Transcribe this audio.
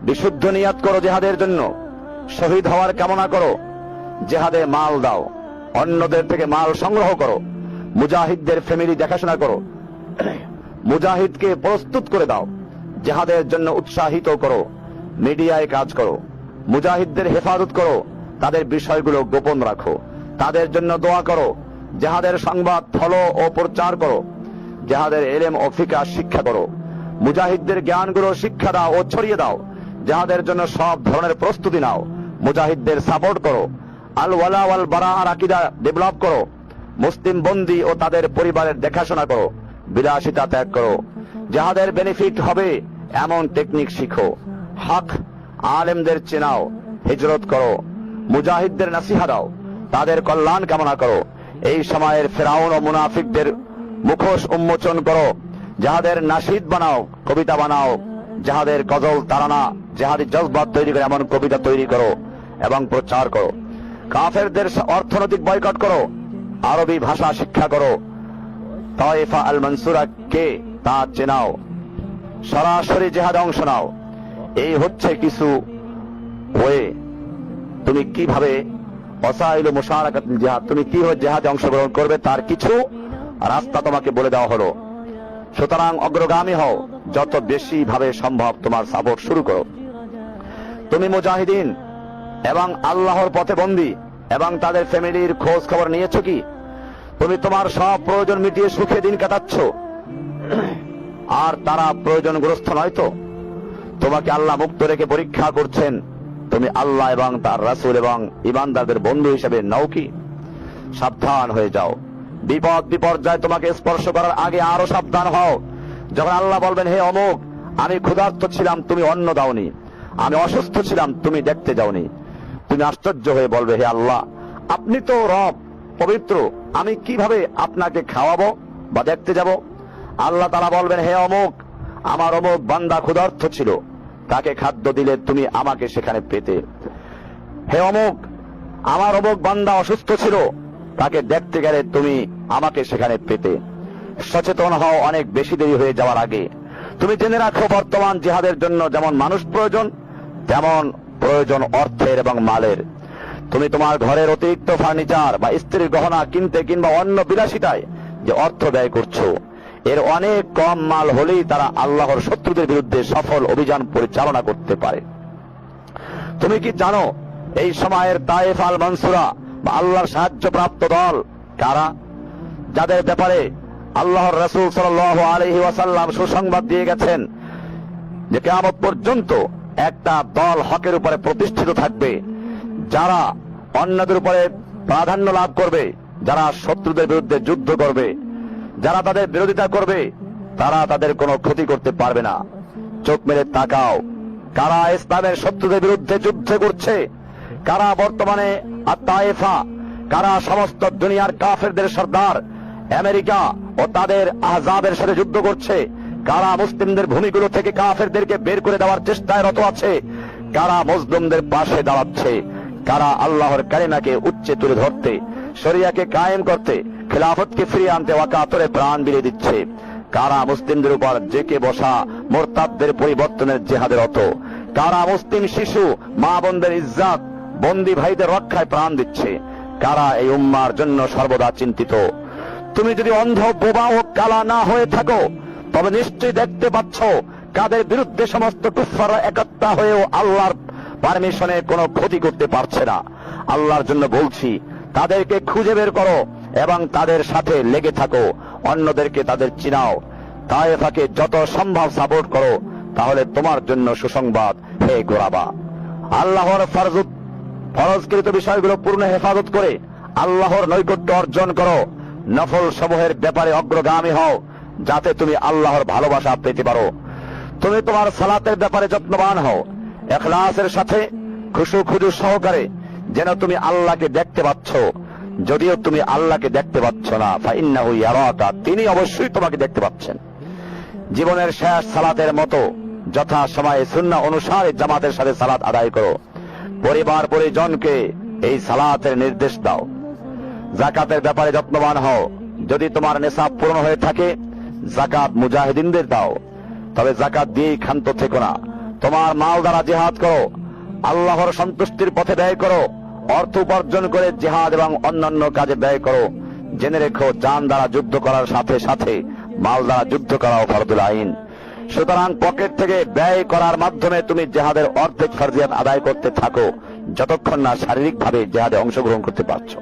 বিশুদ্ধ নিয়াত করো জিহাদের জন্য, শহীদ হওয়ার কামনা করো, জিহাদে মাল দাও, অন্যদের থেকে মাল সংগ্রহ করো, মুজাহিদদের ফ্যামিলি দেখাশোনা করো, মুজাহিদকে প্রস্তুত করে দাও, জিহাদের জন্য উৎসাহিত করো, মিডিয়ায় কাজ করো, মুজাহিদদের হেফাজত করো, তাদের বিষয়গুলো গোপন রাখো, তাদের জন্য দোয়া করো, জিহাদের সংবাদ ফলো ও প্রচার করো, জিহাদের ইলম ও ফিকহ শিক্ষা করো, মুজাহিদদের জ্ঞানগুলো শিক্ষা দাও ও ছড়িয়ে দাও, জিহাদের জন্য সব ধরনের প্রস্তুতি নাও, মুজাহিদদের সাপোর্ট করো, আল ওয়ালা ওয়াল বারাআর আকীদা ডেভেলপ করো, মুসলিম বন্দী ও তাদের পরিবারের দেখাশোনা করো, বিলাসিতা ত্যাগ করো, জিহাদের বেনিফিট হবে এমন টেকনিক শিখো, হক আলেমদের চেনাও, হিজরত করো, মুজাহিদদের নসিহা দাও, তাদের কল্যাণ কামনা করো। এই সময়ের ফেরাউন ও মুনাফিকদের মুখোশ উন্মোচন করো, যাহাদের নাশিদ বানাও, কবিতা বানাও, যাহাদের গজল তারানা জিহাদি জজবাত তৈরি করে এমন কবিতা তৈরি করো এবং প্রচার করো। কাফেরদের অর্থনৈতিক বয়কট করো, আরবি ভাষা শিক্ষা করো, তায়েফা আল মানসুরা কে তা চেনাও, সরাসরি জিহাদে অংশ নাও। এই হচ্ছে কিছু ওয়ে, তুমি কিভাবে ওয়াসাইলু মুশারাকাতুল জিহাদ, তুমি কিভাবে জিহাদে অংশগ্রহণ করবে তার কিছু রাস্তা তোমাকে বলে দেওয়া হলো। সুতরাং অগ্রগামী হও, যত বেশি ভাবে সম্ভব তোমার সাপোর্ট শুরু করো। তুমি মুজাহিদিন এবং আল্লাহর পথে বন্দী এবং তাদের ফ্যামিলির খোঁজ খবর নিয়েছো কি? তুমি তোমার সব প্রয়োজন মিটিয়ে সুখে দিন কাটাচ্ছ, আর তারা প্রয়োজনগ্রস্ত নয় তো? তোমাকে আল্লাহ মুক্ত রেখে পরীক্ষা করছেন, তুমি আল্লাহ এবং তার রাসূল এবং ঈমানদারদের বন্ধু হিসেবে নাও কি? সাবধান হয়ে যাও, বিপদ বিপর্যয় তোমাকে স্পর্শ করার আগে আরো সাবধান হও। যখন আল্লাহ বলবেন, হে অমুক, আমি ক্ষুধার্ত ছিলাম, তুমি অন্ন দাওনি, আমি অসুস্থ ছিলাম, তুমি দেখতে যাওনি, তুমি আশ্চর্য হয়ে বলবে, হে আল্লাহ, আপনি তো রব পবিত্র, আমি কিভাবে আপনাকে খাওয়াবো বা দেখতে যাব? আল্লাহ তাআলা বলবেন, হে অমুক, আমার অমুক বান্দা ক্ষুধার্ত ছিল, তাকে খাদ্য দিলে তুমি আমাকে সেখানে পেতে। হে অমুক, আমার অমুক বান্দা অসুস্থ ছিল, তাকে দেখতে গেলে তুমি আমাকে সেখানে পেতে। সচেতন হও অনেক বেশি দেরি হয়ে যাওয়ার আগে। তুমি জেনে রাখো, বর্তমান জিহাদের জন্য যেমন মানুষ প্রয়োজন, তেমন প্রয়োজন অর্থের এবং মালের। তুমি তোমার ঘরের অতিরিক্ত ফার্নিচার বা স্ত্রীর গহনা কিনতে কিংবা অন্য বিলাসিতায় যে অর্থ ব্যয় করছো, এর অনেক কম মাল হলেই তারা আল্লাহর শত্রুদের বিরুদ্ধে সফল অভিযান পরিচালনা করতে পারে। তুমি কি জানো এই সময়ের তায়েফ আল মানসুরা বা আল্লাহর সাহায্যপ্রাপ্ত দল কারা? যাদের ব্যাপারে আল্লাহর রাসূল সাল্লাল্লাহু আলাইহি ওয়াসাল্লাম সুসংবাদ দিয়ে গেছেন যে কিয়ামত পর্যন্ত একটা দল হকের উপরে প্রতিষ্ঠিত থাকবে, যারা অন্যদের উপরে প্রাধান্য লাভ করবে, যারা শত্রুদের বিরুদ্ধে যুদ্ধ করবে, যারা তাদের বিরোধিতা করবে, তারা তাদের কোনো ক্ষতি করতে পারবে না। চোখ মেলে তাকাও, কারা ইসলামের শত্রুদের বিরুদ্ধে যুদ্ধ করছে, কারা বর্তমানে আত-তায়েফা, কারা সমস্ত দুনিয়ার কাফেরদের সর্দার আমেরিকা ও তাদের আহজাবের সাথে যুদ্ধ করছে, কারা মুসলিমদের ভূমিগুলো থেকে কাফেরদেরকে বের করে দেওয়ার চেষ্টায় রত আছে, কারা মুসলিমদের পাশে দাঁড়াচ্ছে, কারা আল্লাহর কালিমাকে উচ্চে তুলে ধরতে, শরিয়াকে কায়েম করতে, খেলাফতকে ফিরিয়ে আনতে ওয়াকাতরে প্রাণ বিলিয়ে দিচ্ছে, কারা মুসলিমদের উপর জেকে বসা মুরতাদদের পরিবর্তনের জিহাদে রত, কারা মুসলিম শিশু মা বোনদের ইজ্জত, বন্দী ভাইদের রক্ষায় প্রাণ দিচ্ছে, কারা এই উম্মার জন্য সর্বদা চিন্তিত। তুমি যদি অন্ধ, বোবা ও কালা না হয়ে থাকো, তবে নিশ্চয়ই দেখতে পাচ্ছ কাদের বিরুদ্ধে সমস্ত কুফফাররা একত্রা হয়েও আল্লাহর পারমিশনে কোনো ক্ষতি করতে পারছে না। আল্লাহর জন্য বলছি, তাদেরকে খুঁজে বের করো এবং তাদের সাথে লেগে থাকো, অন্যদেরকে তাদের চিনাও, তায়েফাকে যত সম্ভব সাপোর্ট করো, তাহলে তোমার জন্য সুসংবাদ। হে গোরাবা, আল্লাহর ফরজকৃত বিষয়গুলো পূর্ণ হেফাজত করে আল্লাহর নৈকট্য অর্জন করো, নফল সমূহের ব্যাপারে অগ্রগামী হও, যাতে তুমি আল্লাহর ভালোবাসা পেতে পারো। তুমি তোমার সালাতের ব্যাপারে যত্নবান হও, ইখলাসের সাথে খুশু সহকারে, যেন তুমি আল্লাহকে দেখতে পাচ্ছ। যদিও তুমি আল্লাহকে দেখতে পাচ্ছ না, ফাইন্নাহু ইয়ারাকা, তিনি অবশ্যই তোমাকে দেখতে পাচ্ছেন। জীবনের শেষ সালাতের মতো যথা সময়ে সুন্নাহ অনুসারে জামাতের সাথে সালাত আদায় করো। পরিবার পরিজনকে এই সালাতের নির্দেশ দাও। যাকাতের ব্যাপারে যত্নবান হও। যদি তোমার নেশাব পূর্ণ হয়ে থাকে, যাকাত মুজাহিদিনদের দাও, তবে যাকাত দিয়েই ক্ষান্ত থেকো না, তোমার মাল দ্বারা জিহাদ করো, আল্লাহর সন্তুষ্টির পথে ব্যয় করো, অর্থ উপার্জন করে জিহাদ এবং অন্যান্য কাজে ব্যয় করো। জেনে রেখো, জান দ্বারা যুদ্ধ করার সাথে সাথে মাল দ্বারা যুদ্ধ করাও ফরজুল আইন। সুতরাং পকেট থেকে ব্যয় করার মাধ্যমে তুমি জিহাদের অর্ধেক ফরজিয়াত আদায় করতে থাকো, যতক্ষণ না শারীরিকভাবে জিহাদে অংশগ্রহণ করতে পারছো।